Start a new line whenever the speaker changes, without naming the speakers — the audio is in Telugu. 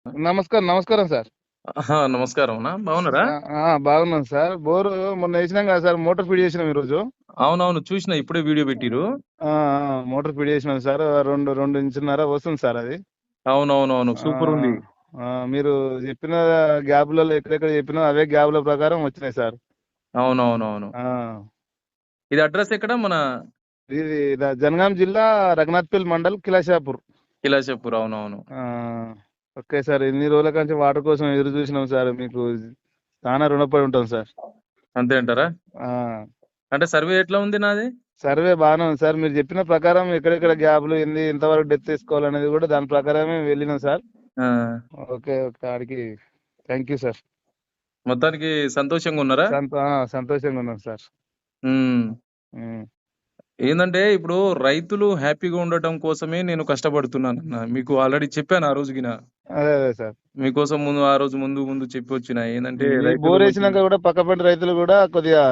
నమస్కారం. నమస్కారం సార్.
ఆహా! నమస్కారం అన్నా. బాగున్నారా?
బాగున్నాను సార్. బోరు మొన్న ఏసినాం కదా సార్, మోటార్ ఫిట్ చేసినాం ఈరోజు.
అవునవును. చూసినా ఇప్పుడే వీడియో పెట్టిర్రు.
మోటార్ ఫిట్ చేసినాం సార్. 2 ఇంచున్నర వస్తుంది సార్ అది.
అవునవునవును.
ఆ,
సూపర్ ఉంది.
మీరు చెప్పిన గ్యాప్లలో ఎక్కడెక్కడ చెప్పినా అవే గ్యాప్ల ప్రకారం వచ్చినాయి సార్.
అవునవునవును.
ఆ,
ఇది అడ్రస్ ఎక్కడ? మన
ఇది జనగాం జిల్లా రఘునాథ్పల్లి మండల్ కిలాషాపూర్.
కిలాషపూర్. అవునవును.
ఆ, ఓకే సార్. ఎన్ని రోజుల కంచి వాటర్ కోసం ఎదురు చూసినాం సార్. మీకు చాలా రుణపడి ఉంటాం సార్.
అంతే అంటారా?
ఆ,
అంటే సర్వే ఎట్లా ఉంది నాది?
సర్వే బాగానే ఉంది సార్. మీరు చెప్పిన ప్రకారం ఎక్కడెక్కడ గ్యాప్లు ఏంది, ఎంతవరకు డెత్ తీసుకోవాలనేది కూడా దాని ప్రకారమే వెళ్ళినాం సార్.
ఆ!
ఓకే ఓకే, ఆడికి థ్యాంక్ యూ సార్.
మొత్తానికి సంతోషంగా ఉన్నారా?
సంతోషంగా ఉన్నాం సార్.
హ్మ్.
ఉమ్.
ఏందంటే ఇప్పుడు రైతులు హ్యాపీగా ఉండటం కోసమే నేను కష్టపడుతున్నానన్న. మీకు ఆల్రెడీ చెప్పాను ఆ రోజు గిన.
అదే అదే సార్.
మీకోసం ఆ రోజు ముందు చెప్పి వచ్చిన. ఏందంటే
మీ
రైతులు
బోర్
మంచిగా
వేసినాక కూడా పక్క పంట రైతులు కూడా కొద్దిగా